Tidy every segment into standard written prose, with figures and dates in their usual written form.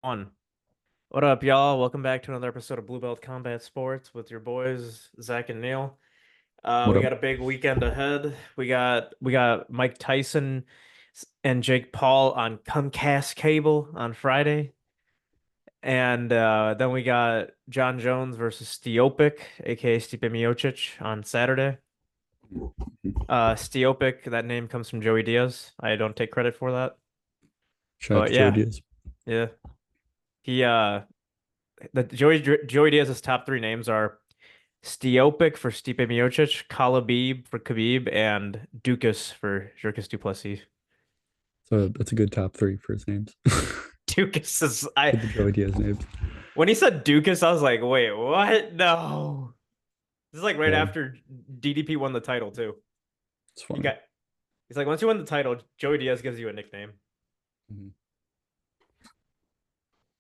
One. What up, y'all? Welcome back to another episode of Blue Belt Combat Sports with your boys Zach and Neil. What We up? got a big weekend ahead. We got Mike Tyson and Jake Paul on Comcast cable on Friday, and then we got John Jones versus Stiopic, aka Stipe Miocic, on Saturday. Stiopic, that name comes from Joey Diaz. I don't take credit for that, Shout out but to Joey yeah, Diaz. yeah. He the Joey Diaz's top three names are Stiopic for Stipe Miocic, Kalabib for Khabib, and Dukas for Jerkus Duplessis. So that's a good top three first names. Dukas is I Get the Joey Diaz names. when he said Dukas, I was like, wait, what? No. This is like right Yeah, after DDP won the title too. it's You funny. got He's like, once you win the title, Joey Diaz gives you a nickname. Mhm.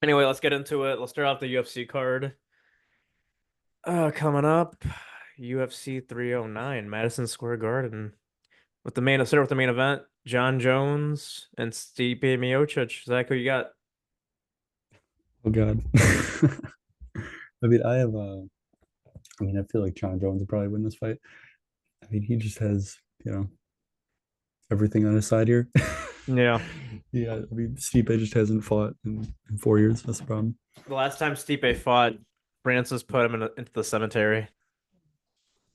Anyway, let's get into it. Let's start off the UFC card. Coming up, UFC 309, Madison Square Garden. Let's start with the main event. John Jones and Stipe Miocic. Zach, who you got? Oh God. I feel like John Jones would probably win this fight. I mean, he just has, everything on his side here. Yeah. Yeah, I mean, Stipe just hasn't fought in 4 years. That's the problem. The last time Stipe fought, Francis put him into the cemetery.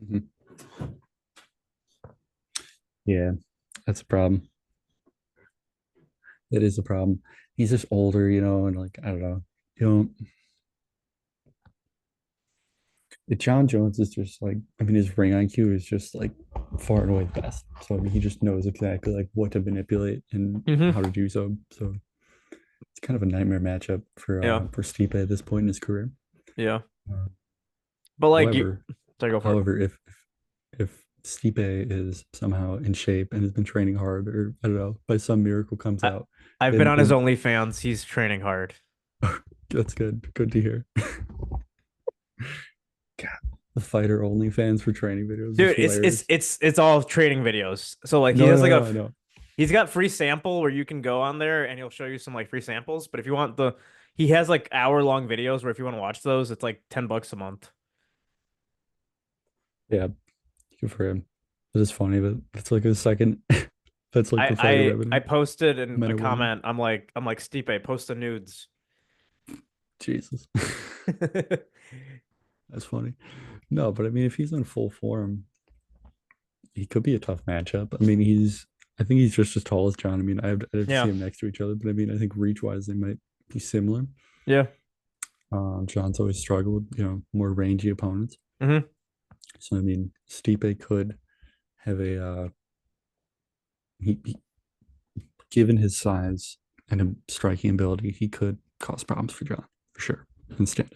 Mhm. Yeah, that's a problem. It is a problem. He's just older, and like, I don't know. You know, John Jones is just like, I mean, his ring IQ is just like far and away the best. So I mean, he just knows exactly like what to manipulate and how Hmm. to do so. So it's kind of a nightmare matchup Yeah. for Stipe at this point in his career. Yeah. Uh, But like you, however, sorry, go for it. however, if Stipe is somehow in shape and has been training hard, or I don't know, by some miracle comes I, out, I've been then on his then OnlyFans. He's training hard. that's good. Good to hear. God, the fighter OnlyFans for training videos is Dude, it's it's hilarious. it's it's all training videos. So like he No, has no, like no, I know. he's got free sample where you can go on there and he'll show you some like free samples. But if you want he has like hour-long videos where if you want to watch those, it's like $10 a month. Yeah, good for him. It is funny, but that's like a second. That's like I the fighter I I revenue, posted in men a or women. comment. I'm like Stipe, post the nudes. Jesus, that's funny. No, but I mean, if he's in full form, he could be a tough matchup. I mean, I think he's just as tall as John. I mean, I'd have to see Yeah. him next to each other, but I mean, I think reach wise, they might be similar. Yeah. John's always struggled, more rangy opponents. Hmm. So I mean, Stipe could have he given his size and striking ability, he could cause problems for John for sure in stand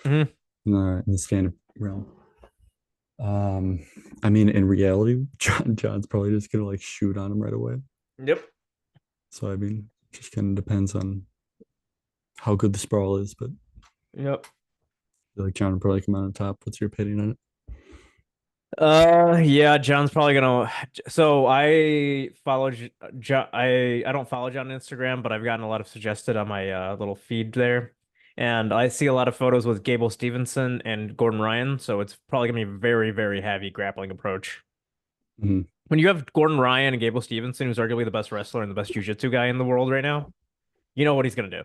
Hmm. in the stand up realm. I mean, in reality, John's probably just gonna like shoot on him right away. Yep. So I mean, just kind of depends on how good the sprawl is, but I Yep. feel like John would probably come out on top. What's your opinion on it? Yeah, John's probably gonna. So I follow John. I don't follow John on Instagram, but I've gotten a lot of suggested on my little feed there, and I see a lot of photos with Gable Stevenson and Gordon Ryan. So it's probably gonna be a very, very heavy grappling approach. Mhm. When you have Gordon Ryan and Gable Stevenson, who's arguably the best wrestler and the best jiu-jitsu guy in the world right now, you know what he's gonna do.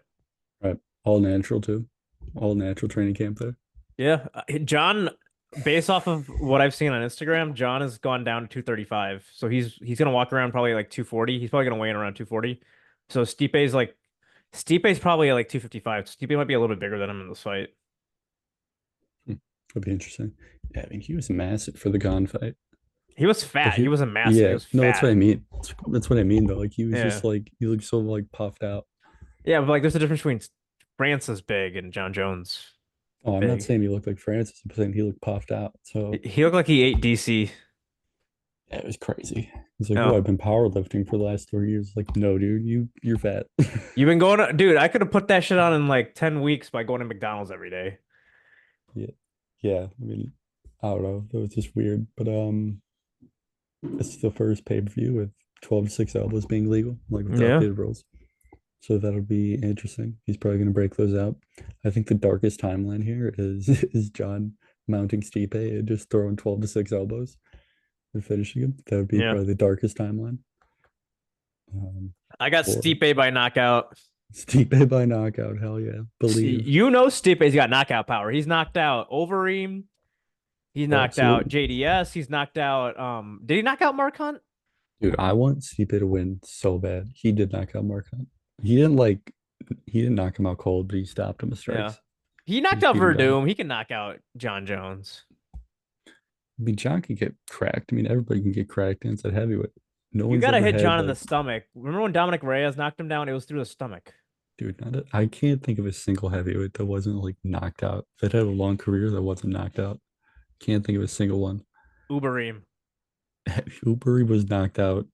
Right, all natural too, all natural training camp there. Yeah, John, based off of what I've seen on Instagram, John has gone down to 235. So he's gonna walk around probably like 240. He's probably gonna weigh in around 240. So Stipe's probably at like 255. Stipe might be a little bit bigger than him in this fight. Hmm. That'd be interesting. Yeah, I mean, he was massive for the Gon fight. He was But fat. He he, wasn't massive. He yeah, was no, that's what fat. I mean. That's what I mean though. Like he was Yeah. just like he looked so like puffed out. Yeah, but like there's a difference between Francis big and John Jones Oh, I'm not big. saying he looked like Francis. I'm saying he looked puffed out. So He looked like he ate DC. yeah, it was crazy. He's like, "Oh, No. I've been powerlifting for the last 3 years." Like, no, dude, you're fat. You've been dude, I could have put that shit on in like 10 weeks by going to McDonald's every day. Yeah, yeah. I mean, I don't know. That was just weird. But it's the first pay per view with 12 to 6 elbows being legal, like with the Yeah. updated rules. So that'll be interesting. He's probably going to break those out. I think the darkest timeline here is is John mounting Stipe and just throwing 12 to 6 elbows and finishing him. That would be Yeah. probably the darkest timeline. I got Or Stipe by knockout. Stipe by knockout. Hell yeah. Believe. You know Stipe's got knockout power. He's knocked out Overeem. He's Oh, knocked out absolutely. JDS. He's knocked out did he knock out Mark Hunt? Dude, I want Stipe to win so bad. He did knock out Mark Hunt. He didn't like he didn't knock him out cold, but he stopped him with Yeah. strikes. He He knocked just out beat him down. Verdum. He can knock out John Jones. I mean, John can get cracked. I mean, everybody can get cracked inside heavyweight. No You one's gotta ever hit had John in the like, stomach. Remember when Dominic Reyes knocked him down? It was through the stomach. dude, I can't think of a single heavyweight that wasn't like knocked out. That had a long career that wasn't knocked out. Can't think of a single one. Uberim. Uberi was knocked out.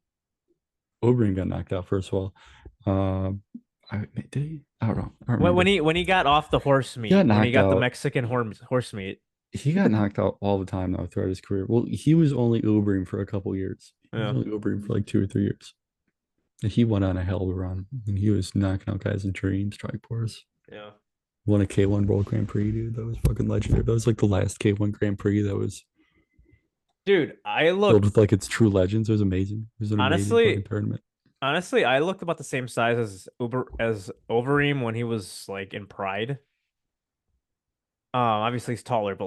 Oberyn got knocked out first of all. Did he? I don't know. I don't When remember. he got off the horse He got meat, when he knocked got the out. Mexican horse meat. He got knocked out all the time though throughout his career. Well, he was only Ubering for a couple years. He was Yeah. only Ubering for like 2 or 3 years. And he went on a hell of a run. And he was knocking out guys in dreams, strike force. Yeah. Won a K1 World Grand Prix, dude. That was fucking legendary. That was like the last K1 Grand Prix that was Dude, I filled looked with like its true legends. It was amazing. It was an amazing fucking honestly, tournament. honestly, I looked about the same size as Overeem when he was like in Pride. Obviously he's taller, but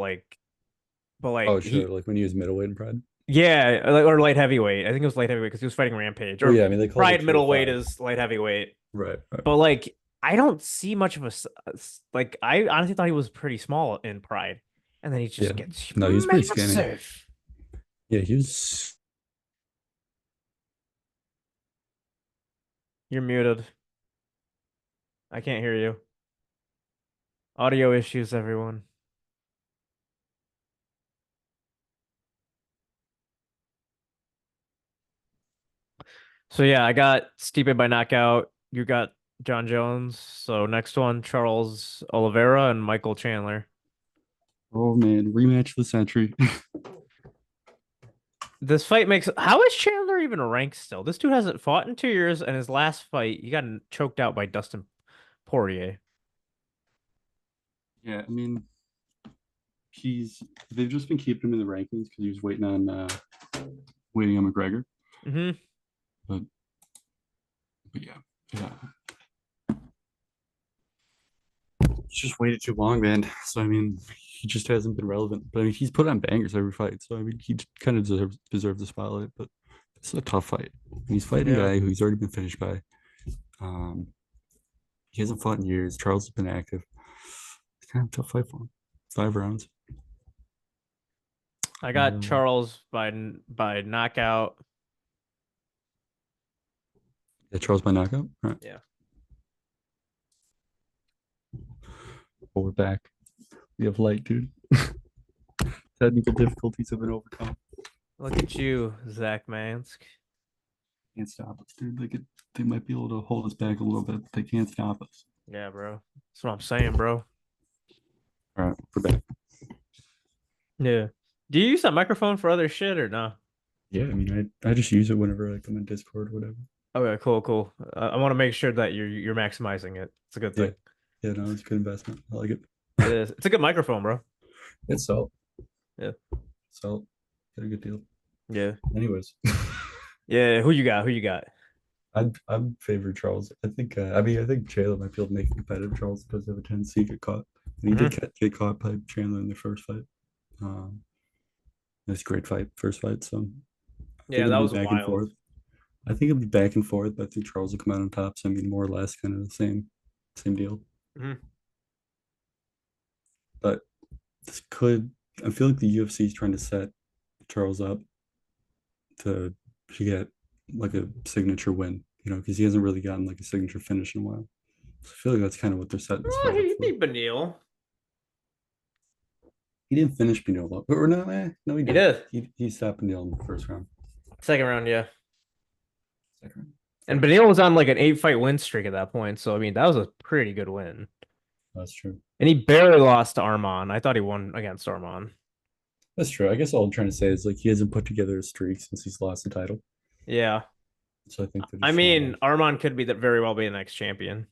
Oh, like sure. he Like when he was middleweight in Pride. yeah, or light heavyweight. I think it was light heavyweight because he was fighting Rampage. Well, Or yeah, I mean they called it Pride Tier middleweight 5. is light heavyweight. Right, right. But like I don't see much of like I honestly thought he was pretty small in Pride. And then he Yeah. just gets No, he was pretty skinny. massive. Yeah, he was. You're muted. I can't hear you. Audio issues, everyone. So yeah, I got Stipe by knockout. You got John Jones. So next one, Charles Oliveira and Michael Chandler. Oh man, rematch of the century. This fight makes how is Chandler even ranked still? This dude hasn't fought in 2 years, and his last fight, he got choked out by Dustin Poirier. Yeah, I mean, he's they've just been keeping him in the rankings because he was waiting on McGregor. Hmm. But yeah, yeah, it's just waited too long, man. So I mean, he just hasn't been relevant. But I mean, he's put on bangers every fight. So I mean, he kind of deserves the spotlight. But it's a tough fight. He's fighting a Yeah. guy who he's already been finished by. Um, he hasn't fought in years. Charles has been active. It's kind of a tough fight for him. 5 rounds. I got Uh, Charles by knockout. yeah, Charles by knockout. All right. Yeah. Well, we're back. We have light, dude. Technical difficulties have been overcome. Look at you, Zach Mansk. Can't stop us, dude. They might be able to hold us back a little bit, but they can't stop us. Yeah, bro. That's what I'm saying, bro. All right, we're back. Yeah. Do you use that microphone for other shit or no? Yeah, I mean, I just use it whenever like I'm in Discord or whatever. Okay, cool, cool. I want to make sure that you're maximizing it. It's a good Yeah, thing. yeah, no, it's a good investment. I like it. It is. It's a good microphone, bro. It's so Yeah. so get a good deal. Yeah. Anyways, Yeah. Who you got? Who you got? I'm favored Charles. I think I mean I think Chandler might be able to make competitive. Charles does have a tendency to get caught, and he did Hmm. get caught by Chandler in the first fight. It's a great fight, first fight. So I think Yeah, it'll that be was back and wild. forth. I think it'll be back and forth, but I think Charles will come out on top. So I mean, more or less, kind of the same deal. Hmm. But this could. I feel like the UFC is trying to set Charles up to get like a signature win. You know, because he hasn't really gotten like a signature finish in a while. So I feel like that's kind of what they're setting this Oh, fight up he for. beat Benil. He didn't finish Beneil, or no, no, he He did. did. He stopped Beneil in the first round. Second round, yeah. Second round. And Fair. Benil was on like an 8 fight win streak at that point. So I mean, that was a pretty good win. That's true. And he barely lost to Arman. I thought he won against Arman. That's true. I guess all I'm trying to say is like he hasn't put together a streak since he's lost the title. Yeah. So I think they're I just trying mean, to. Arman could be that very well be the next champion.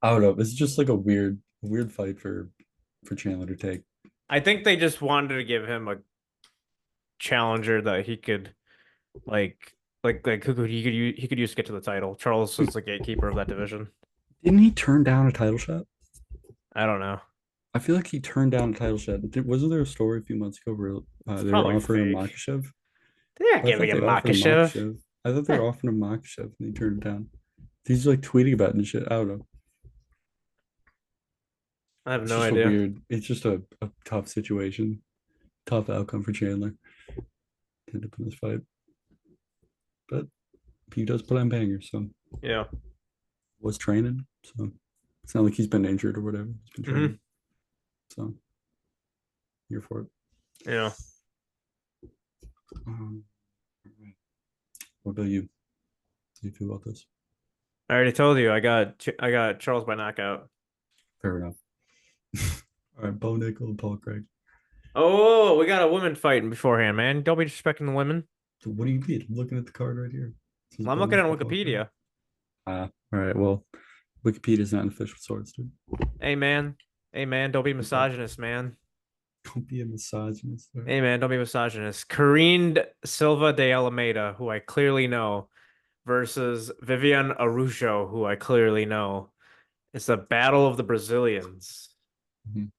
I don't know. It's just like a weird fight for Chandler to take. I think they just wanted to give him a challenger that he could like who could he could use to get to the title. Charles is Dude, the gatekeeper of that division. didn't he turn down a title shot? I don't know. I feel like he turned down a title shot. Wasn't there a story a few months ago where It's they were probably offering him fake. Makhachev? They're not I giving thought they him offered him Makashev. Makhachev. I thought they were offering him Makhachev and he turned it down. He's like tweeting about it and shit. I don't know. I have It's no just a idea. weird, it's just a tough situation, tough outcome for Chandler to end up in this fight. But he does put on bangers, so Yeah. was training. So it's not like he's been injured or whatever. He's been Hmm. training. So here for it. Yeah. Um, what about you? How do you feel about this? I already told you I got Charles by knockout. Fair enough. All right, Bo Nickel and Paul Craig. Oh, we got a woman fighting beforehand, man. Don't be disrespecting the women. So what do you mean? I'm looking at the card right here. It says Well, I'm Bo looking on Nickel, Paul Craig. Wikipedia. Ah, all right. Well, Wikipedia is not an official source, dude. Hey man. Hey man, don't be Okay. misogynist, man. Don't be a misogynist. All right. Hey man, don't be misogynist. Karine Silva de Almeida, who I clearly know, versus Vivian Araujo, who I clearly know. It's the battle of the Brazilians, Mhm.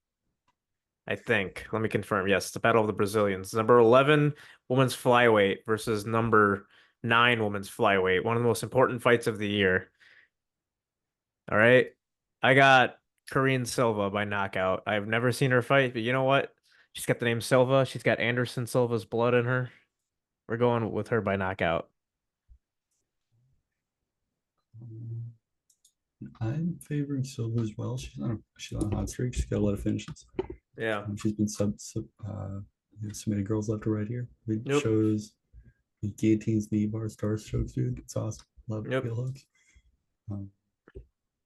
I think. Let me confirm. Yes, it's the battle of the Brazilians. Number 11 women's flyweight versus number 9 women's flyweight. One of the most important fights of the year. All right. I got Karine Silva by knockout. I've never seen her fight, but you know what? She's got the name Silva. She's got Anderson Silva's blood in her. We're going with her by knockout. Um, I'm favoring Silva as well. She's on a hot streak. She's got a lot of finishes. Yeah. She's been submitting girls left to right here. It Nope. shows the guillotines, knee bars, star strokes, dude. It's awesome. Love Nope. heel hooks. Um,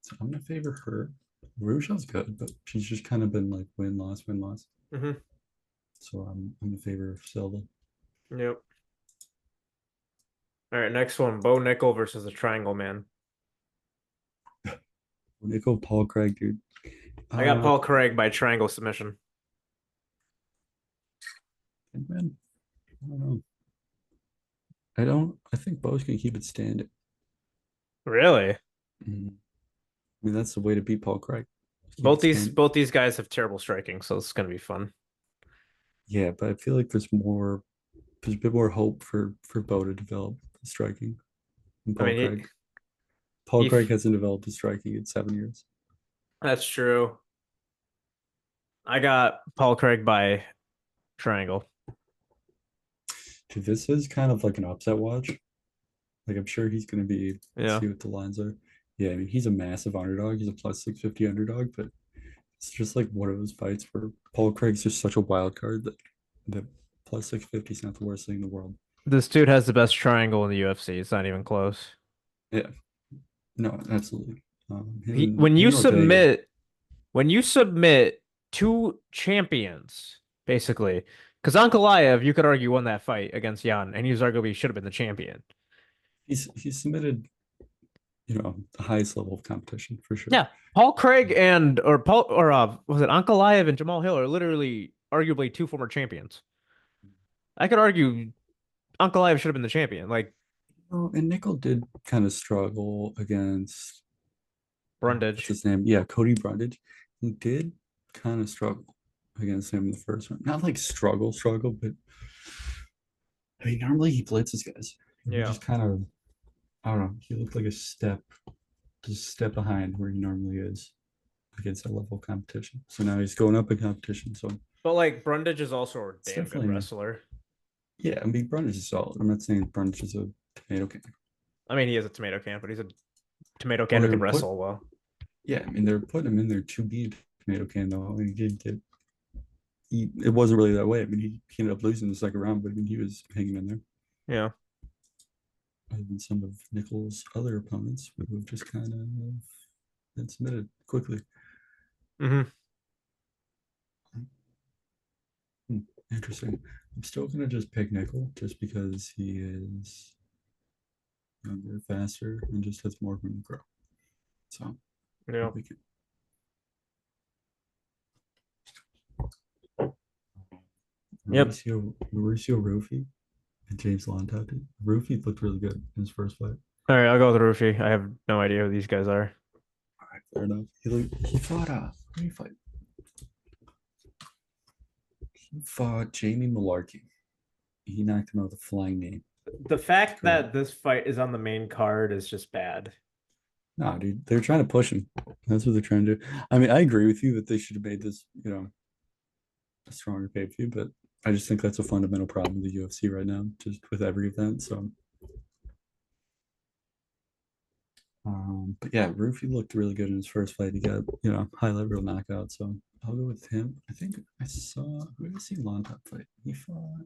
so I'm gonna favor her. Rouge's good, but she's just kind of been like win loss, win loss. Hmm. So I'm in favor of Silva. Nope. All right, next one. Bo Nickel versus the Triangle Man. Nico Paul Craig, dude. I got Uh, Paul Craig by triangle submission. man, I don't know. I don't. I think Bo's gonna keep it standing. Really? Mm. I mean, that's the way to beat Paul Craig. Keep Both it these standing. both these guys have terrible striking, so it's gonna be fun. Yeah, but I feel like there's more. There's a bit more hope for Bo to develop striking than I Paul mean, Craig. Paul Craig he hasn't developed his striking in 7 years. that's true. I got Paul Craig by triangle. Dude, this is kind of like an upset watch. Like I'm sure he's gonna be. Let's Yeah. see what the lines are. Yeah, I mean he's a massive underdog. He's a plus 650 underdog, but it's just like one of those fights where Paul Craig's just such a wild card that plus 650 is not the worst thing in the world. This dude has the best triangle in the UFC. It's not even close. Yeah, no, absolutely. Him He, and him and Ortega. when you submit two champions, basically, because Ankalaev, you could argue, won that fight against Jan, and he was arguably should have been the champion. He's submitted, the highest level of competition for sure. Yeah, Paul Craig and or Paul or was it Ankalaev and Jamal Hill are literally arguably two former champions. I could argue Ankalaev should have been the champion, like Oh, and Nickel did kind of struggle against what's Brundage. his name? Yeah, Cody Brundage. He did kind of struggle against him in the first one. Not like struggle, but I mean, normally he blitzes guys. He Yeah. just kind of, I don't know. He looked like just a step behind where he normally is against that level of competition. So now he's going up in competition. So But like Brundage is also a it's damn good definitely, wrestler. yeah. I mean, Brundage is solid. I'm not saying Brundage is a tomato can. I mean, he is a tomato can, but he's a tomato Well, can who can wrestle well. yeah. I mean, they're putting him in there to be a tomato can though, and he didn't get. It wasn't really that way. I mean, he ended up losing the second round, but I mean, he was hanging in there. Yeah. Other than some of Nichols' other opponents who have just kind of been submitted quickly. Hmm. Hmm, interesting. I'm still gonna just pick Nickel just because he is younger, faster, and just has more room to grow. So I Yeah. think we can. Yep. Mauricio Rufy and James Londoner. Rufy looked really good in his first fight. All right, I'll go with Rufi. I have no idea who these guys are. All right, fair enough. He fought who did he fight? He fought Jamie Malarkey. He knocked him out with a flying knee. The fact Great. that this fight is on the main card is just bad. No, dude, they're trying to push him. That's what they're trying to do. I mean, I agree with you that they should have made this, a stronger pay-per-view, but I just think that's a fundamental problem with the UFC right now, just with every event. So, but yeah, Rufy looked really good in his first fight. He got, highlight reel knockout. So I'll go with him. I think I saw who did I see Lontop fight? He fought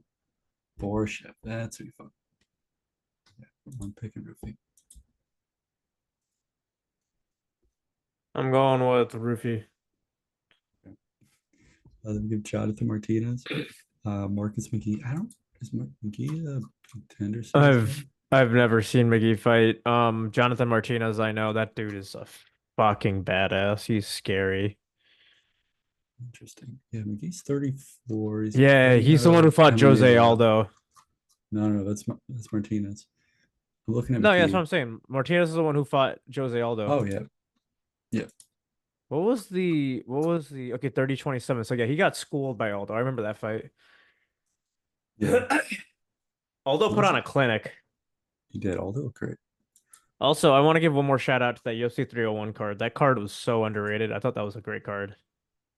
Borshev. That's who he fought. Yeah, I'm picking Rufy. I'm going with Rufi. Then we give Jonathan Martinez, Marcus McGee. I don't is McGee a contender series guy? I've never seen McGee fight. Jonathan Martinez, I know that dude is a fucking badass. He's scary. Interesting. Yeah, McGee's 34. He's Yeah, fighting he's out the one who of fought Jose MMA. Aldo. No, that's Martinez. I'm looking at No, yeah, that's what McGee. I'm saying. Martinez is the one who fought Jose Aldo. Oh yeah, yeah, Okay, 30-27. So yeah, he got schooled by Aldo. I remember that fight. yeah. Aldo put Was on it? a clinic. He did. Although great. Also, I want to give one more shout out to that UFC 301 card. That card was so underrated. I thought that was a great card.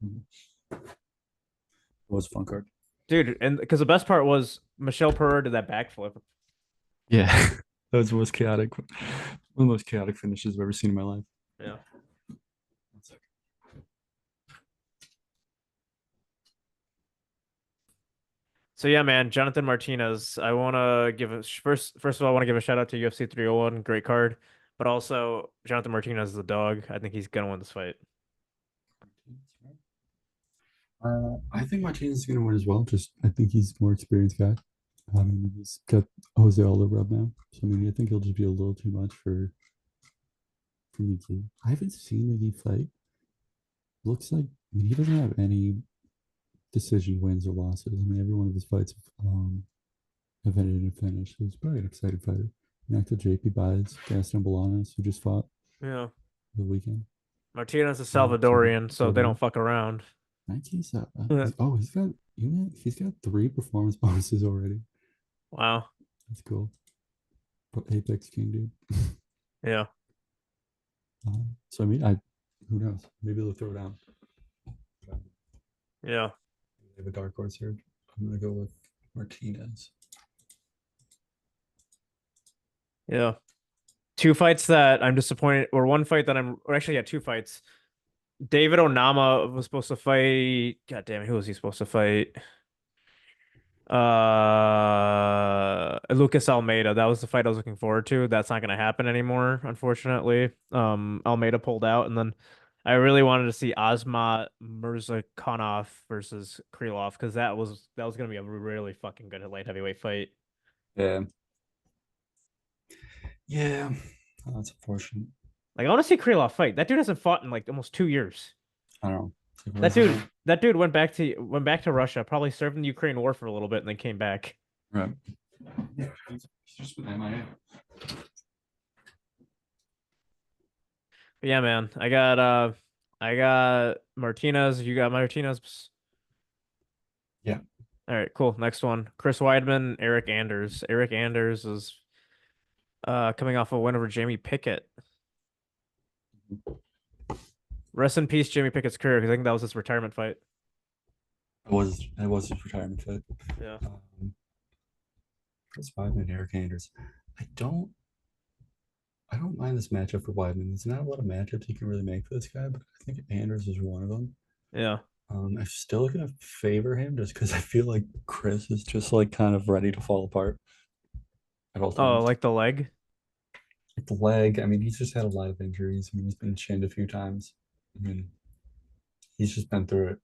Mhm. It was a fun card. Dude, and because the best part was Michelle Pereira did that backflip. Yeah, that was the most chaotic, one of the most chaotic finishes I've ever seen in my life. Yeah. One second. So yeah, man, Jonathan Martinez. I want to give a first of all, I want to give a shout out to UFC 301, great card, but also Jonathan Martinez is the dog. I think he's gonna win this fight. I think Martinez is going to win as well. Just I think he's a more experienced guy. I mean, he's got Jose Aldo rub now, so I mean, I think he'll just be a little too much for McGee. I haven't seen McGee fight. Looks like I mean, he doesn't have any decision wins or losses. I mean, every one of his fights have ended in a finish. So he's probably an excited fighter. Next to JP Buys, Gaston Bolanos, who just fought Yeah. the weekend. Martinez is So Salvadorian, so they don't Jordan, fuck around. Nike's Yeah. he's got 3 performance bonuses already. Wow. That's cool. But Apex King, dude. Yeah. So I mean, I who knows? Maybe they'll throw it down. Yeah. They have a dark horse here. I'm gonna go with Martinez. Yeah. Two fights that I'm disappointed, or one fight that or actually, yeah, two fights. David Onama was supposed to fight. God damn it, who was he supposed to fight? Lucas Almeida. That was the fight I was looking forward to. That's not going to happen anymore, unfortunately. Almeida pulled out, and then I really wanted to see Ozma Mirzakhanov versus Krylov because that was going to be a really fucking good light heavyweight fight. Yeah. Yeah. Oh, that's unfortunate. Like I want to see Krylov fight. That dude hasn't fought in like almost 2 years. I don't know. It's like, That where's he dude, at? that dude went back to Russia, probably served in the Ukraine war for a little bit, and then came back. Right. Yeah, he's just been MIA. But yeah, man, I got Martinez. You got Martinez. Yeah. All right, cool. Next one, Chris Weidman, Eric Anders. Eric Anders is coming off a win over Jamie Pickett. Rest in peace, Jamie Pickett's career, because I think that was his retirement fight. It was his retirement fight. Yeah. Chris Weidman and Eric Anders. I don't I don't mind this matchup for Weidman. There's not a lot of matchups you can really make for this guy, but I think Anders is one of them. Yeah. I'm still gonna favor him just because I feel like Chris is just like kind of ready to fall apart at all Oh, times. like the leg? Like the leg, I mean, he's just had a lot of injuries. I mean, he's been chinned a few times. I mean, he's just been through it.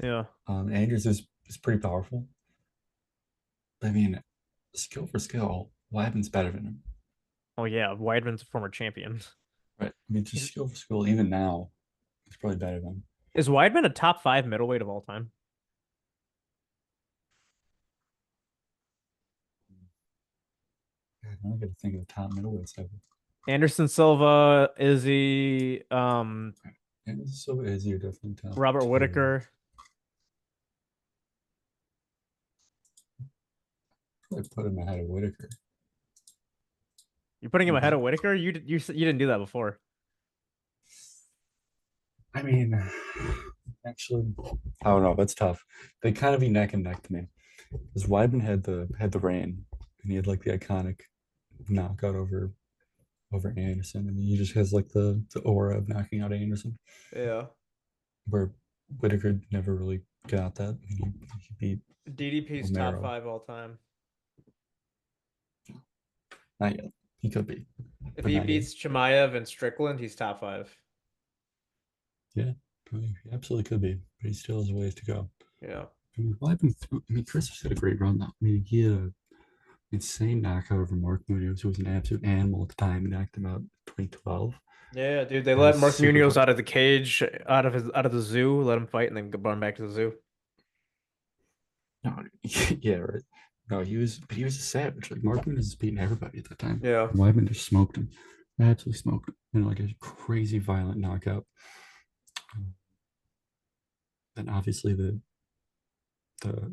Yeah. Andrews is pretty powerful. I mean, skill for skill, Weidman's better than him. Oh yeah, Weidman's a former champion. Right. I mean, just He's, skill for skill, even now, it's probably better than. is Weidman a top five middleweight of all time? I don't get to think of the top middleweights ever. Anderson Silva, Izzy, And it's so easier, definitely top Robert two. Whitaker. Probably put him ahead of Whitaker. You're putting him ahead But of Whitaker? You didn't do that before. I mean, actually, I don't know. That's tough. They kind of be neck and neck to me. Because Weidman had the reign, and he had like the iconic knockout over Anderson. I mean, he just has like the aura of knocking out Anderson, Yeah. where Whitaker never really got that. I mean, he beat DDP's top Romero. five all time. Not yet. He could be, If but he not yet. beats Chimaev and Strickland, he's top five. Yeah, he absolutely could be, but he still has a ways to go. Yeah. I mean, Weidman, I mean, Chris had a great run though. I mean, he had a insane knockout over Mark Munoz, who was an absolute animal at the time, and knocked him out in 2012. Yeah, dude, they That let was Mark super Munoz fun. out of the cage, out of the zoo, let him fight, and then brought him back to the zoo. No, yeah, right. No, but he was a savage. Like Mark Munoz was beating everybody at the time. Yeah. Weidman just smoked him, absolutely smoked him, like a crazy violent knockout. Then obviously the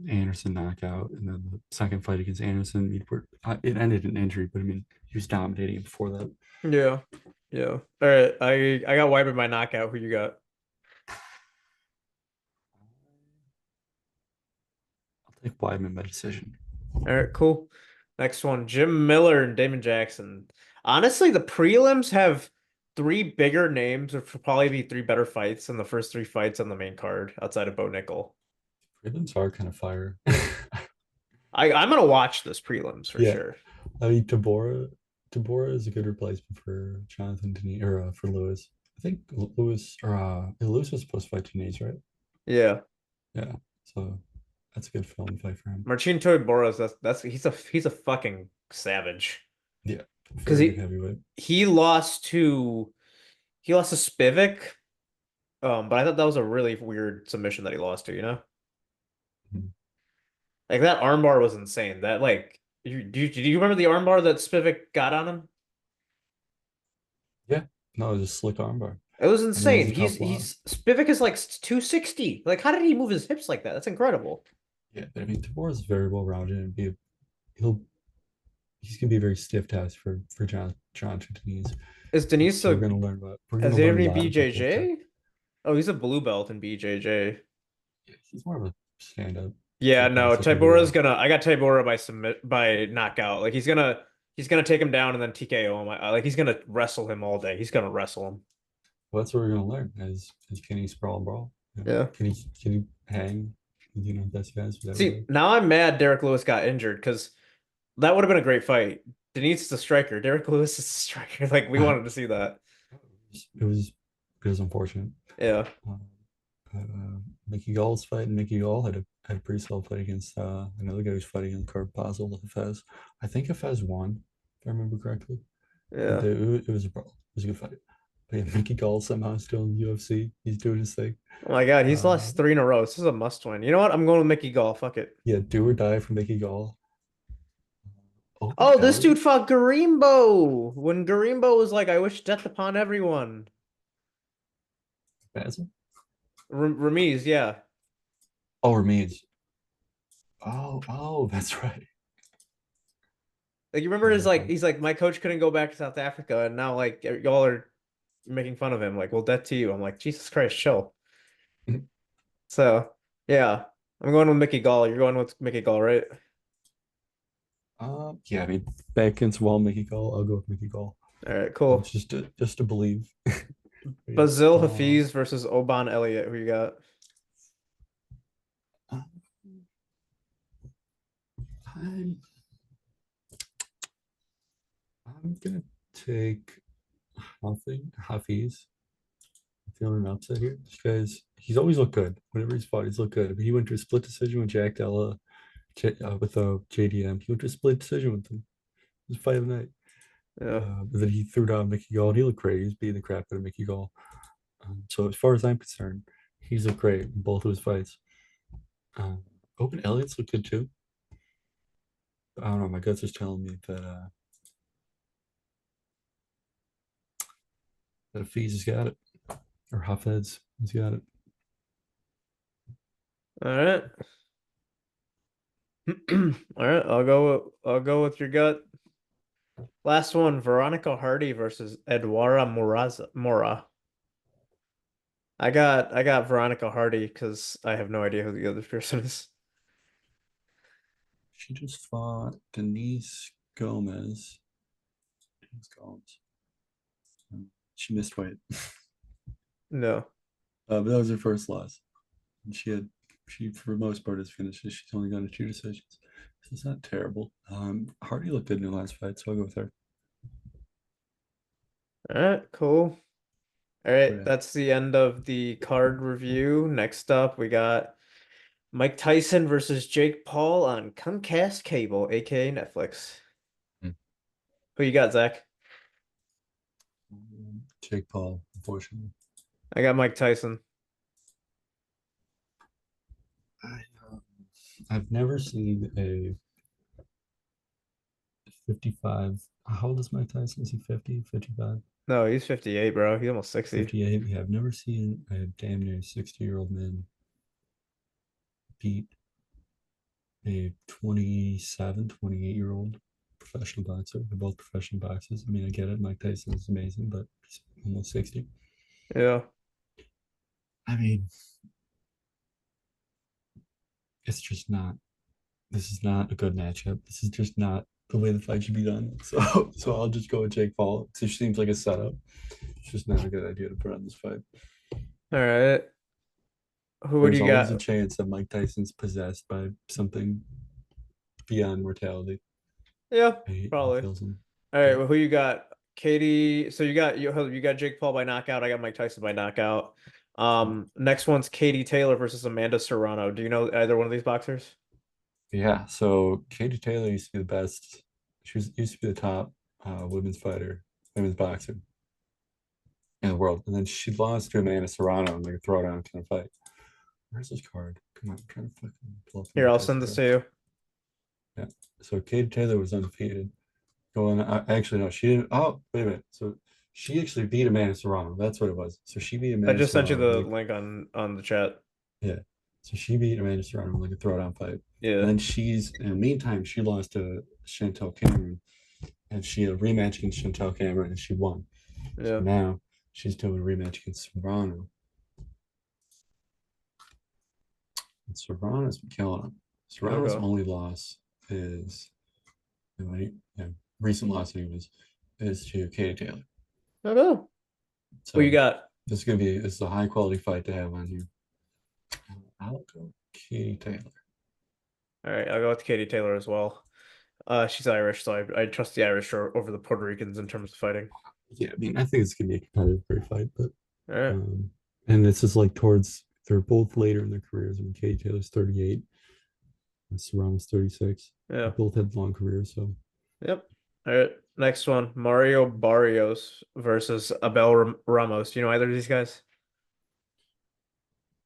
Anderson knockout, and then the second fight against Anderson, it ended in injury, but I mean, he was dominating before that. Yeah. Yeah. All right. I got Weidman by knockout. Who you got? I'll take Weidman by decision. All right, cool. Next one, Jim Miller and Damon Jackson. Honestly, the prelims have three bigger names, which will probably be three better fights than the first three fights on the main card outside of Bo Nickel. Prelims are kind of fire. I'm gonna watch this prelims for Yeah, sure. I mean Tabora is a good replacement for Jonathan Denise or for Lewis. I think Lewis was supposed to fight Denise, right? Yeah. Yeah, so that's a good film fight for him. Marcin Todiboras, that's he's a fucking savage. Yeah, Because very good heavyweight. he lost to he lost to Spivak. But I thought that was a really weird submission that he lost to, you know? Mhm. Like that armbar was insane. That like do you remember the armbar that Spivak got on him? Yeah, no, it was a slick armbar. It was I mean, it was insane. a tough loss. He's Spivak is like 260. Like how did he move his hips like that? That's incredible. Yeah, but I mean, Tabora is very well rounded and he'll he's gonna be a very stiff test for John Denise. Is Denise So a we're has gonna he ever learn a any lot about both guys. BJJ? Oh, he's a blue belt in BJJ. Yeah, he's more of a stand up Yeah, no, kickboxer Tybora's heavyweight. gonna I got Tybora by knockout. Like he's gonna take him down and then TKO him. Like he's gonna wrestle him all day. He's gonna wrestle him. Well, that's what we're gonna learn as can he sprawl and brawl? You know, Yeah. can he hang? Best guys with See, everybody. now I'm mad Derek Lewis got injured because that would have been a great fight. Denise is the striker. Derek Lewis is the striker. Like we wanted to see that. It was unfortunate. Yeah. Uh, Mickey Gall's fight, and Mickey Gall had a pretty solid fight against another guy who's fighting in Card Basel, Fez. I think Fez won, if I remember correctly. But Yeah. it was a brawl. It was a good fight. But yeah, Mickey Gall somehow still in the UFC. He's doing his thing. Oh my God, he's Uh, lost three in a row. This is a must win. You know what? I'm going with Mickey Gall. Fuck it. yeah, do or die for Mickey Gall. Open Oh, this dude Elliott, fought Garimbo when Garimbo was like, I wish death upon everyone. Basil. Ramiz, yeah. Oh, Remains. That's right. Like you remember Yeah, his that's like right. he's like my coach couldn't go back to South Africa and now like y'all are making fun of him. Like, well, death to you. I'm like, Jesus Christ, chill. So yeah, I'm going with Mickey Gall. You're going with Mickey Gall, right? Yeah, I mean, back against wall, Mickey Gall. I'll go with Mickey Gall. All right, cool. Just to believe. Yeah. Bazil Hafiz versus Oban Elliott. Who you got? Uh, I'm I'm gonna take Hafiz. I'm feeling an upset here. This guy's he's always looked good. Whenever he's fought, he's looked good. I mean, he went to a split decision with Jack Della, with JDM. He went to a split decision with him. It was fight of the night. Yeah. But then he threw down Mickey Gall, and he looked great. He was beating the crap out of Mickey Gall. So as far as I'm concerned, he's looked great in both of his fights. Um, Open Elliott's looked good too. I don't know. My guts is telling me that Hafiz has got it, or Hafez has got it. All right. All right. I'll go with your gut. Last one, Veronica Hardy versus Eduarda Mora. I got Veronica Hardy because I have no idea who the other person is. She just fought Denise Gomez. Denise Gomez. She missed weight, No. but that was her first loss. And she for the most part has finished. She's only gone to two decisions. So it's not terrible. Hardy looked good in her last fight, so I'll go with her. All right, cool. All But right, yeah, that's the end of the card review. Next up, we got Mike Tyson versus Jake Paul on Comcast Cable, aka Netflix. Who you got, Zach? Jake Paul, unfortunately. I got Mike Tyson. I, um, I've never seen a 55. How old is Mike Tyson? Is he 50, 55, No, he's 58, bro. He's almost 60. 58? Yeah, I've never seen a damn near 60-year-old man beat a 27, 28-year-old professional boxer. They're both professional boxers. I mean, I get it. Mike Tyson is amazing, but he's almost 60. Yeah. I mean, it's just not, this is not a good matchup. This is just not the way the fight should be done. So I'll just go with Jake Paul. It just seems like a setup. It's just not a good idea to put on this fight. All right. Who would There's you always a got? chance that Mike Tyson's possessed by something beyond mortality. Yeah, He probably. kills him. All right, But well, who you got? Katie. So you got Jake Paul by knockout. I got Mike Tyson by knockout. Next one's Katie Taylor versus Amanda Serrano. Do you know either one of these boxers? yeah, so Katie Taylor used to be the best. She used to be the top women's fighter, women's boxer in the world. And then she lost to Amanda Serrano in like a throwdown kind of fight. Where's this card? Come on, I'm trying to fucking pull up the Here, Mike I'll Tyson send this card. to you. Yeah. So Katie Taylor was undefeated. Going, actually, no, she didn't. Oh, wait a minute. So she actually beat Amanda Serrano. That's what it was. So she beat I Amanda just sent you Serrano. the Like, link on the chat. yeah. So she beat Amanda Serrano in like a throwdown fight. And Yeah, then in the meantime, she lost to Chantel Cameron. And she had a rematch against Chantel Cameron and she won. So yeah. now she's doing a rematch against Serrano. And Serrano's been killing him. Serrano's Okay. only loss is, recent loss anyways, is to Katie Taylor. Okay. Who you So got? this is a high quality fight to have on here. I'll go Katie Taylor. All right, I'll go with Katie Taylor as well. She's Irish, so I trust the Irish over the Puerto Ricans in terms of fighting. Yeah, I mean, I think it's gonna be a competitive, great fight, but All right. um, and this is like towards they're both later in their careers. I mean, Katie Taylor's 38, and Serrano's 36. They Yeah. both had long careers, so Yep. All right. Next one, Mario Barrios versus Abel Ramos. Do you know either of these guys?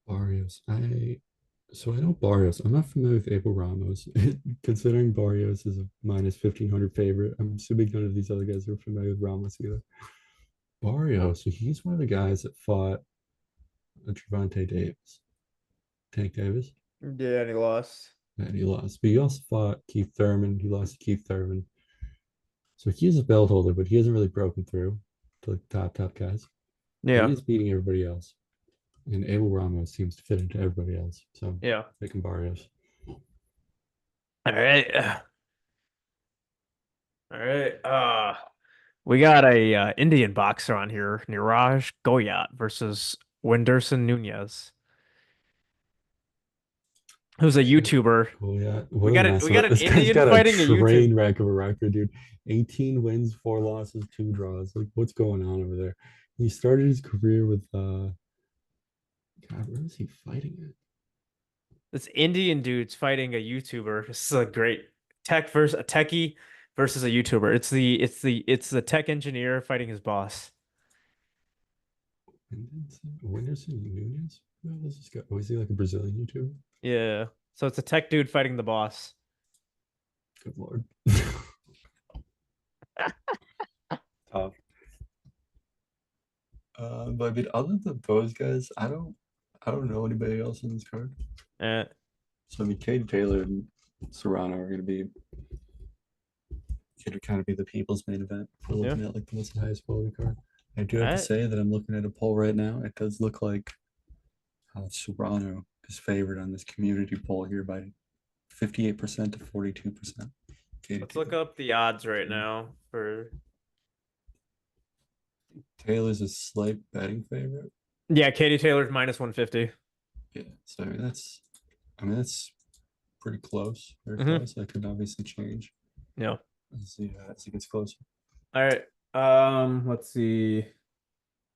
Barrios. I know Barrios. I'm not familiar with Abel Ramos. Considering Barrios is a minus 1,500 favorite, I'm assuming none of these other guys are familiar with Ramos either. Barrios, so he's one of the guys that fought Trevante Davis, Tank Davis, Yeah, and he lost. and he lost. But he also fought Keith Thurman. He lost to Keith Thurman. So he is a belt holder, but he hasn't really broken through to like top guys. But he Yeah. is beating everybody else. And Abel Ramos seems to fit into everybody else. So Yeah. taking Barrios. All right. All right. We got a Indian boxer on here, Niraj Goyat versus Wenderson Nunez, who's a Shit. YouTuber. Oh yeah, We what a got it. mess We of got it. an This guy's Indian got a fighting a YouTube. train wreck of a record, dude. 18 wins, 4 losses, 2 draws. Like, what's going on over there? He started his career with God, where is he fighting at? This Indian dude's fighting a YouTuber. This is a great tech versus a techie versus a YouTuber. It's the tech engineer fighting his boss. Whindersson Nunes? No, this is guy. Oh, is he like a Brazilian YouTuber? Yeah. So it's a tech dude fighting the boss. Good lord. Tough. But I mean, other than those guys, I don't know anybody else in this card. Eh, So I mean, Cade Taylor and Serrano are gonna kind of be the people's main event. If we're yeah. looking at like the most highest quality card. I do All have to right. say that I'm looking at a poll right now. It does look like Serrano is favored on this community poll here by 58% to 42%. Katie Let's look Taylor. up the odds right now for Taylor's a slight betting favorite. yeah, Katie Taylor's minus 150. Yeah, so I mean that's pretty close, very Mm-hmm. close. That could obviously change Yeah. as it gets closer. All right. Let's see.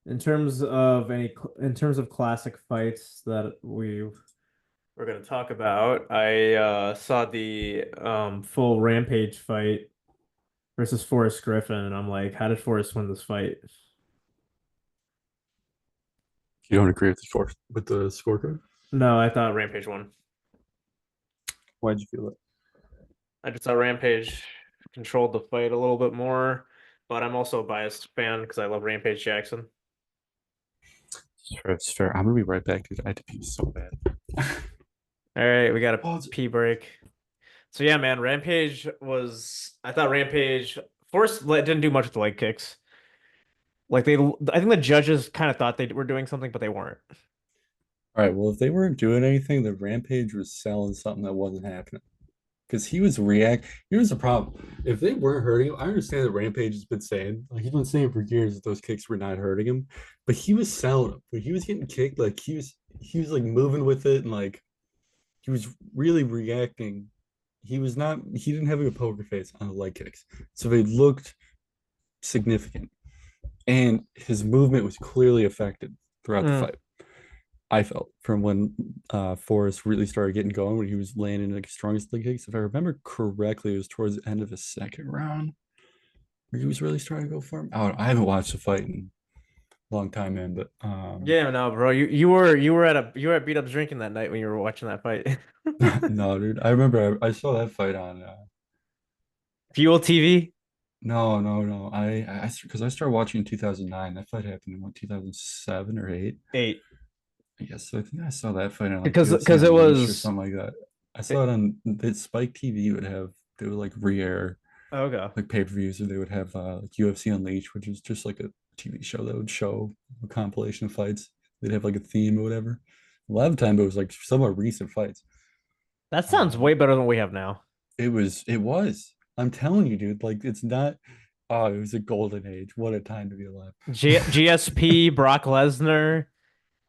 In terms of classic fights that we're gonna talk about, I saw the full Rampage fight versus Forrest Griffin, and I'm like, how did Forrest win this fight? You don't agree with the scorecard? No, I thought Rampage won. Why'd you feel that? I just thought Rampage controlled the fight a little bit more, but I'm also a biased fan because I love Rampage Jackson. Sure, it's fair. I'm gonna be right back, dude. I had to pee so bad. All right, we got a Oh, pee break. So yeah, man, I thought Rampage didn't do much with the leg kicks. Like I think the judges kind of thought they were doing something, but they weren't. all right. Well, if they weren't doing anything, the Rampage was selling something that wasn't happening. Because he was react. Here's the problem: if they weren't hurting him, I understand that Rampage has been saying, like he's been saying for years that those kicks were not hurting him, but he was selling them. When he was getting kicked, like he was like moving with it and like he was really reacting. He was not. He didn't have a poker face on the leg kicks, so they looked significant, and his movement was clearly affected throughout the Mm. fight. I felt from when Forrest really started getting going when he was landing like strongest leg kicks. If I remember correctly, it was towards the end of the second round where he was really starting to go for him. I haven't watched the fight in a long time, man, but Yeah, no, bro, you were at Beat Up's drinking that night when you were watching that fight. no, dude. I remember I saw that fight on Fuel TV no. I because I started watching in 2009. That fight happened in what 2007 or 8. 8 Yes, so I think I saw that fight on like UFC because it Unleashed or was something like that. I saw it, it on the Spike TV they would like re-air okay. like pay-per-views, or they would have like UFC Unleashed, which is just like a TV show that would show a compilation of fights. They'd have like a theme or whatever. A lot of the time it was like somewhat recent fights. That sounds Um way better than what we have now. it was. I'm telling you, dude, like it's not oh, it was a golden age. What a time to be alive. GSP, Brock Lesnar, It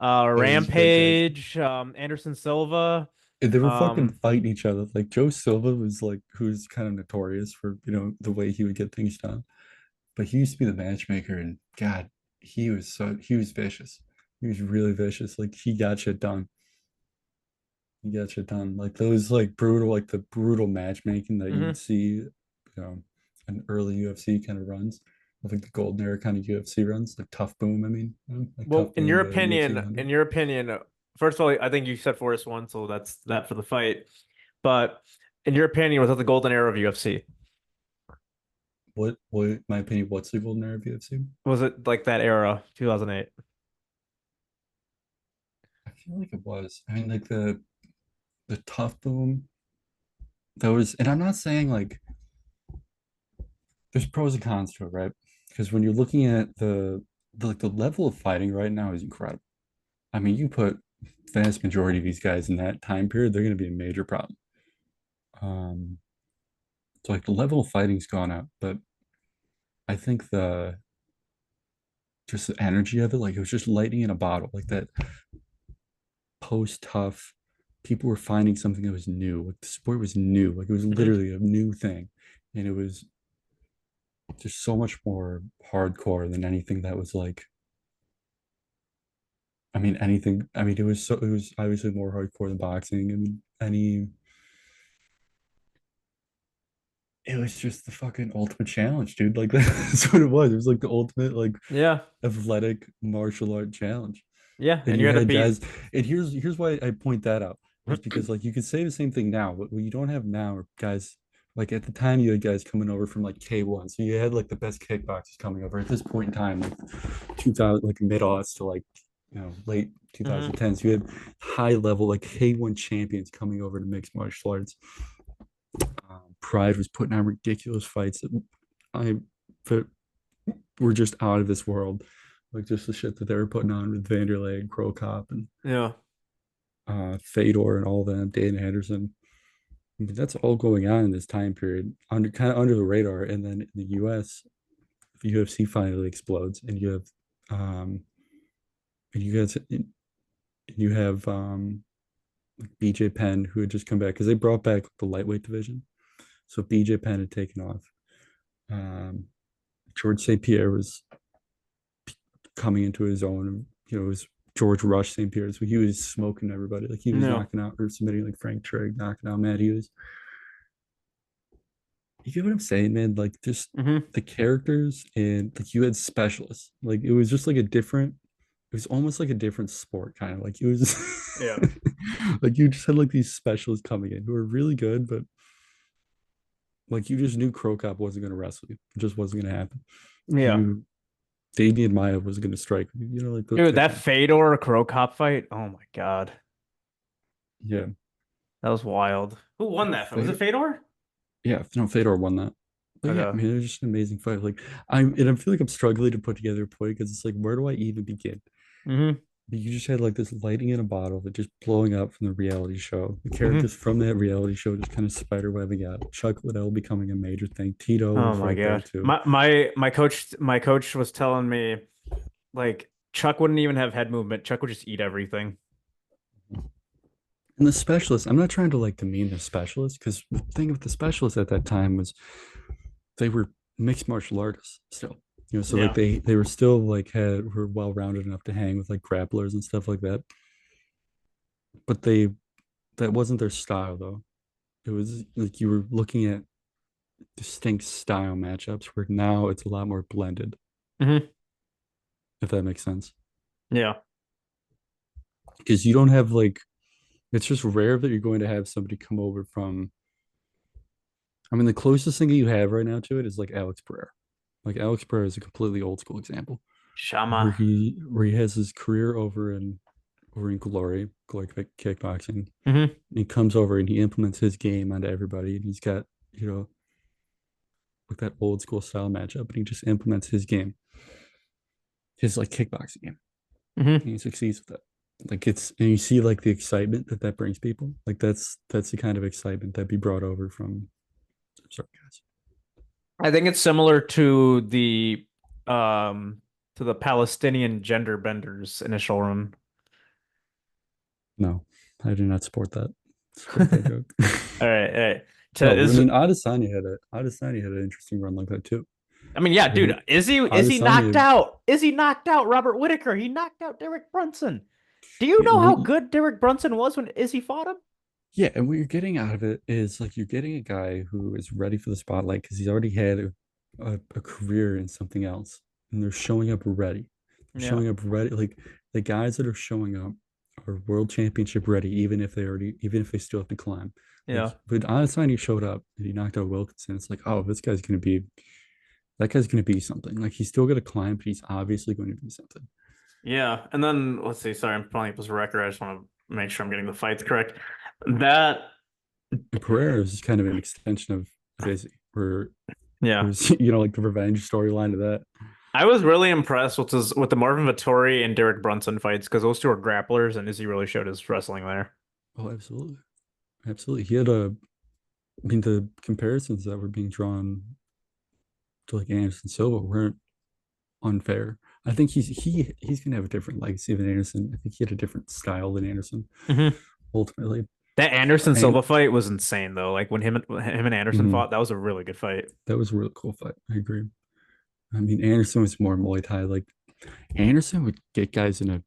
was fantastic. Rampage, Anderson Silva. And they were fucking Um, fighting each other. Like Joe Silva was like who's kind of notorious for, the way he would get things done. But he used to be the matchmaker, and God, he was vicious. He was really vicious. Like he got shit done. He got shit done. Like those like the brutal matchmaking that you would mhm. see, in early UFC kind of runs. I think the golden era kind of UFC runs, like Tough Boom. I mean, like Well, Tough Boom, the UFC in 100. your opinion, first of all, I think you said Forrest won, so that's that for the fight. But in your opinion, was that the golden era of UFC? What, my opinion, what's the golden era of UFC? Was it like that era, 2008? I feel like it was. I mean, like the Tough Boom. Those, and I'm not saying like there's pros and cons to it, right? Because when you're looking at the level of fighting right now is incredible. I mean, you put vast majority of these guys in that time period, they're going to be a major problem. Um, so like the level of fighting's gone up, but I think the just the energy of it, like it was just lightning in a bottle, like that post tough. People were finding something that was new. Like the sport was new. Like it was Hmm. literally a new thing, and it was just so much more hardcore than anything that was like I mean, anything. I mean, it was obviously more hardcore than boxing. I mean, any it was just the fucking ultimate challenge, dude. Like that's what it was. It was like the ultimate like Yeah. athletic martial art challenge. Yeah. And And you you had to had beat. guys, and here's why I point that out is because like you could say the same thing now, but what you don't have now are guys like at the time you had guys coming over from like K1. So you had like the best kickboxers coming over at this point in time, like 2000, like mid-aughts to like late Hmm. 2010s. You had high level like K1 champions coming over to mixed martial arts. Pride was putting on ridiculous fights that I that were just out of this world. Like just the shit that they were putting on with Vanderlei and Crow Cop and Yeah. Fedor and all them, Dan Henderson. I mean, that's all going on in this time period, under kind of under the radar. And then in the U.S., the UFC finally explodes, and you have, and you have BJ Penn who had just come back because they brought back the lightweight division. So BJ Penn had taken off. Um, George St. Pierre was coming into his own. You know, it was George Rush St. Pierre. So he was smoking everybody. Like he was No. knocking out or submitting like Frank Trigg, knocking out Matt Hughes. You get what I'm saying, man? Like just Hmm. the characters and like you had specialists. Like it was just like a different, it was almost like a different sport, kind of like it was Yeah. like you just had like these specialists coming in who were really good, but like you just knew Crow Cop wasn't gonna wrestle you. It just wasn't gonna happen. Yeah. You Damian Maya was gonna strike you, like Dude, that that kind of Fedor Crow Cop fight. Oh my God. yeah. That was wild. Who won that fight? Was it Fedor, Fedor? yeah, no, Fedor won that. But yeah, I Okay. mean, it was just an amazing fight. Like I feel like I'm struggling to put together a point because it's like, where do I even begin? Hmm. You just had like this lighting in a bottle that just blowing up from the reality show. The Hmm. characters from that reality show just kind of spider webbing out. Chuck Liddell becoming a major thing. Tito Oh was my right there God. too. My coach was telling me like Chuck wouldn't even have head movement. Chuck would just eat everything. And the specialists, I'm not trying to like demean the specialists because the thing with the specialists at that time was they were mixed martial artists still. So like Yeah. they were still like were well rounded enough to hang with like grapplers and stuff like that. But that wasn't their style though. It was like you were looking at distinct style matchups where now it's a lot more blended, Hmm. if that makes sense. Yeah. Because you don't have like it's just rare that you're going to have somebody come over from I mean the closest thing that you have right now to it is like Alex Pereira. Like Alex Pereira is a completely old school example Shama. where he has his career over in glory kickboxing. Hmm. He comes over and he implements his game onto everybody and he's got, like that old school style matchup and he just implements his game, his like kickboxing game. Hmm. And he succeeds with it. Like it's and you see like the excitement that brings people. Like that's the kind of excitement that be brought over from. Sorry, guys. I think it's similar um to the Palestinian gender benders initial run. No, I do not support that joke. All right, all right. No, I mean Adesanya had an interesting run like that too. I mean, yeah, dude, Where is he knocked Adesanya, out? Is he knocked out Robert Whitaker? He knocked out Derek Brunson. Do you yeah, know how good Derek Brunson was when Izzy fought him? yeah, and what you're getting out of it is like you're getting a guy who is ready for the spotlight because he's already had a career in something else, and they're showing up ready. They're Yeah, showing up ready. Like the guys that are showing up are world championship ready, even if they still have to climb. Like, yeah, but Adesanya he showed up and he knocked out Wilkinson. It's like, oh, that guy's gonna be something. Like he's still gonna climb, but he's obviously going to be something. yeah. And then let's see. Sorry, I'm pulling up his record. I just want to make sure I'm getting the fights correct. That, And Pereira is just kind of an extension of Izzy, where it yeah. was, like the revenge storyline of that. I was really impressed with the Marvin Vettori and Derek Brunson fights because those two are grapplers and Izzy really showed his wrestling there. Oh, absolutely. Absolutely. He had I mean, the comparisons that were being drawn to like Anderson Silva weren't unfair. I think he's gonna have a different legacy than Anderson. I think he had a different style than Anderson Hmm. ultimately. That Anderson And Silva fight was insane though. Like when him and Anderson mhm, fought, that was a really good fight. that was a really cool fight. I agree. I mean, Anderson was more Muay Thai. Like Anderson would get guys in a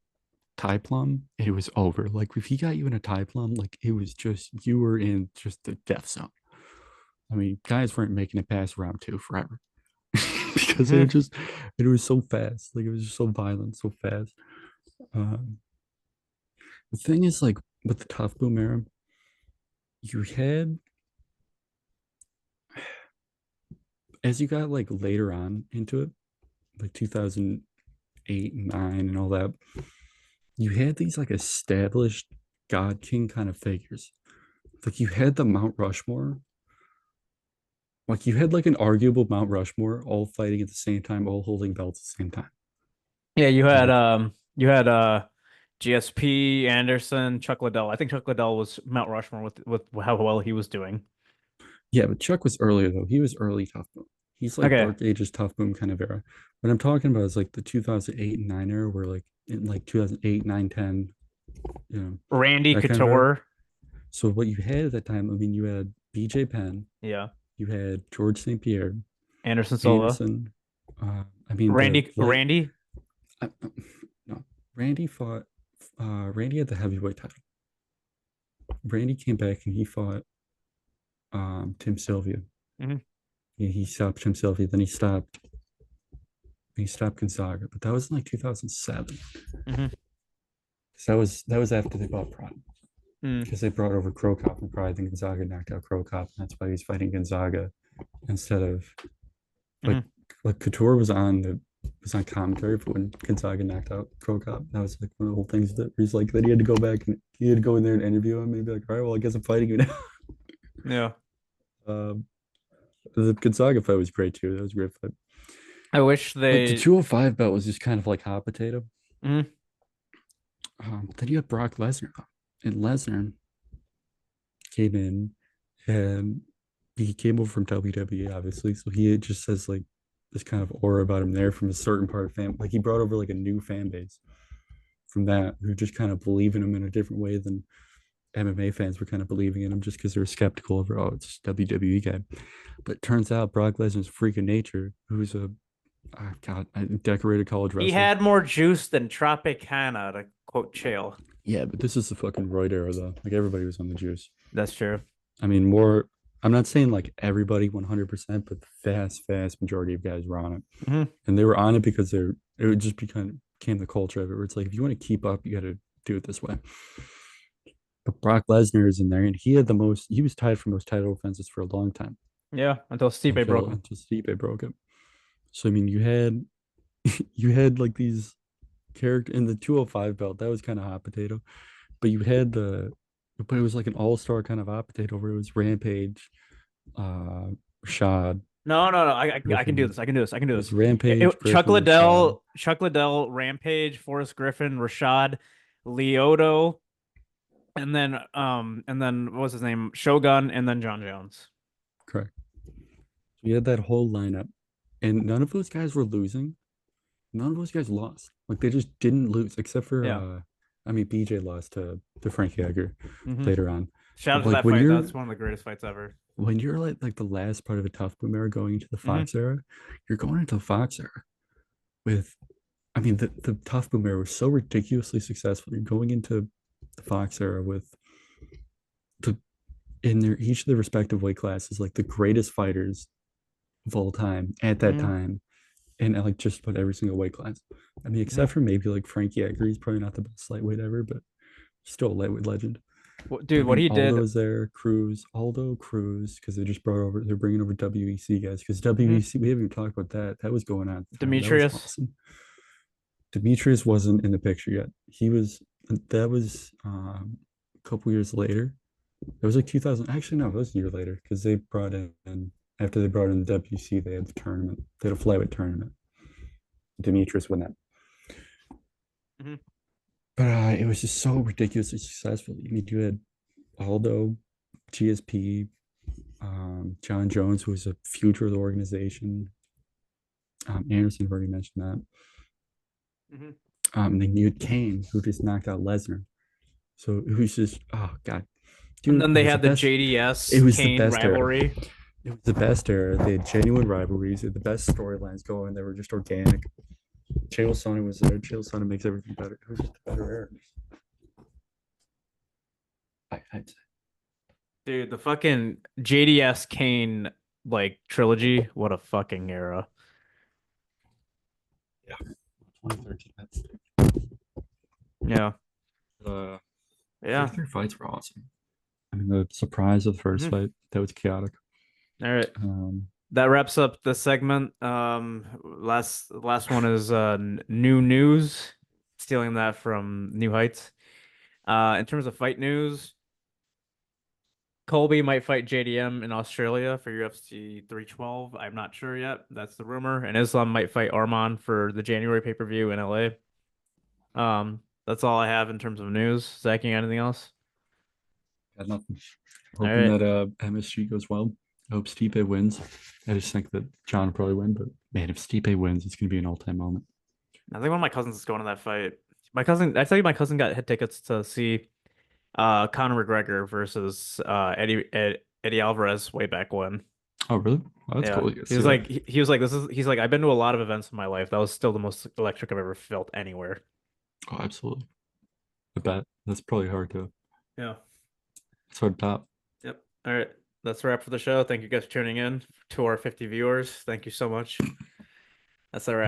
Thai plum, it was over. Like if he got you in a Thai plum, like it was just you were in just the death zone. I mean, guys weren't making it past round two forever because Hmm. it was so fast. Like it was just so violent, so fast. Um, the thing is, like with the Tough Boom era, you had as you got like later on into it, like 2008 and 9 and all that, you had these like established God King kind of figures. Like you had the Mount Rushmore. Like you had like an arguable Mount Rushmore all fighting at the same time, all holding belts at the same time. Yeah, Right. you had GSP, Anderson, Chuck Liddell. I think Chuck Liddell was Mount Rushmore with how well he was doing. Yeah, but Chuck was earlier though. He was early Tough Boom. He's like Okay. Dark Ages Tough Boom kind of era. What I'm talking about is like the 2008 and 9 era, where like in like 2008, 9, 10, you know, Randy that kind of era. Couture. So what you had at that time, I mean, you had BJ Penn, Yeah. you had George St. Pierre, Anderson Silva. Anderson. I mean, the late, Randy. no, Randy fought, Randy had the heavyweight title. Randy came back and he fought Tim Sylvia. Hmm. He stopped Tim Sylvia, then he stopped Gonzaga, but that was in like 2007. Hmm. So that was after they bought Pride Mm. because they brought over Crow Cop and Pride. Then Gonzaga knocked out Crow Cop, and that's why he's fighting Gonzaga instead of like Hmm. like Couture was on commentary for when Gonzaga knocked out Crow Cop. That was like one of the whole things that he's like that he had to go back and he had to go in there and interview him and be like, all right, well, I guess I'm fighting you now. Yeah. um, the Gonzaga fight was great too. That was a great fight. I wish Like the they. 205 belt was just kind of like hot potato. Mhm. Then you have Brock Lesnar, and Lesnar came in and he came over from WWE, obviously. So he just says like this kind of aura about him there from a certain part of fam. Like he brought over like a new fan base from that who just kind of believe in him in a different way than MMA fans were kind of believing in him just because they were skeptical of, oh, it's just WWE guy. But it turns out Brock Lesnar's a freak of nature who's a decorated college He wrestler. had more juice than Tropicana, to quote Chael. Yeah, but this is the fucking Royd era though. Like everybody was on the juice. That's true. I mean, more. I'm not saying like everybody 100%, but the vast majority of guys were on it, Hmm. and they were on it because it would just became the culture of it. Where it's like if you want to keep up, you got to do it this way. But Brock Lesnar is in there, and he had the most. He was tied for most title defenses for a long time Yeah, until Stipe broke him. until Stipe broke it. So I mean, you had you had like these character in the 205 belt that was kind of hot potato, but you had but it was like an all-star kind of hot potato where it was Rampage, uh Rashad, No, no, no. I can do Griffin. this. I can do this. I can do It this. was Rampage, Chuck Griffin, Rashad. Liddell, Rampage, Forrest Griffin, Rashad, Leoto, and then what was his name? Shogun, and then John Jones. Correct. You had that whole lineup, and none of those guys were losing. None of those guys lost. Like they just didn't lose, except for Yeah. I mean, BJ lost to Frankie Edgar Hmm. later on. Shout out But to like that fight. That's one of the greatest fights ever. when you're like the last part of a tough boom era going into the Hmm. Fox era, you're going into the Fox era with I mean the tough boom era was so ridiculously successful. You're going into the Fox era with the in their each of their respective weight classes, like the greatest fighters of all time at that Hmm. time, and like just about every single weight class. I mean, Hmm. except for maybe like Frankie Edgar, he's probably not the best lightweight ever, but still a lightweight legend. But I Dude, what mean, he did. Aldo's there, Cruz, because they just brought over, they're bringing over WEC guys. Because Hmm. WEC, we haven't even talked about that. That was going on at the time. That was Demetrius. awesome. Demetrius wasn't in the picture yet. That was a couple years later. It was like 2000. Actually, no, it was a year later because they brought in, after they brought in the WC, they had the tournament. They had a flyweight tournament. Demetrius won that. Hmm. But it was just so ridiculously successful. I mean, you had Aldo, GSP, John Jones, who was a future of the organization. Anderson, I've already mentioned that. Hmm. And then you had Kane, who just knocked out Lesnar. So it was just, oh God, And dude, then it they was the had the best. It JDS was the Kane best era. rivalry. It was the best era. They had genuine rivalries. They had the best storylines going. They were just organic. Chael Sonnen was there. Chael Sonnen makes everything better. It was just a better era. I'd say. Dude, the fucking JDS Kane like trilogy, what a fucking era. Yeah. 2013. That's Yeah. uh Yeah. first three fights were awesome. I mean, the surprise of the first Mhm. fight that was chaotic. All right. Um, That wraps up the segment. Last one is new news, stealing that from New Heights. In terms of fight news, Colby might fight JDM in Australia for UFC 312. I'm not sure yet. That's the rumor. And Islam might fight Arman for the January pay-per-view in LA. That's all I have in terms of news. Zach, you got anything else? got nothing. All Hoping right. that MSG goes well. I hope Stipe wins. I just think that John will probably win, but man, if Stipe wins, it's gonna be an all-time moment. I think one of my cousins is going to that fight. My cousin, I tell you, my cousin got hit tickets to see Conor McGregor versus Eddie Alvarez way back when. Oh, really? Oh, that's Yeah. cool. You get to He see was that. like he was like he's like I've been to a lot of events in my life. That was still the most electric I've ever felt anywhere. Oh, absolutely. I bet that's probably hard to. Yeah. It's hard to top. Yep. All right. That's a wrap for the show. Thank you guys for tuning in to our 50 viewers. Thank you so much. That's a wrap.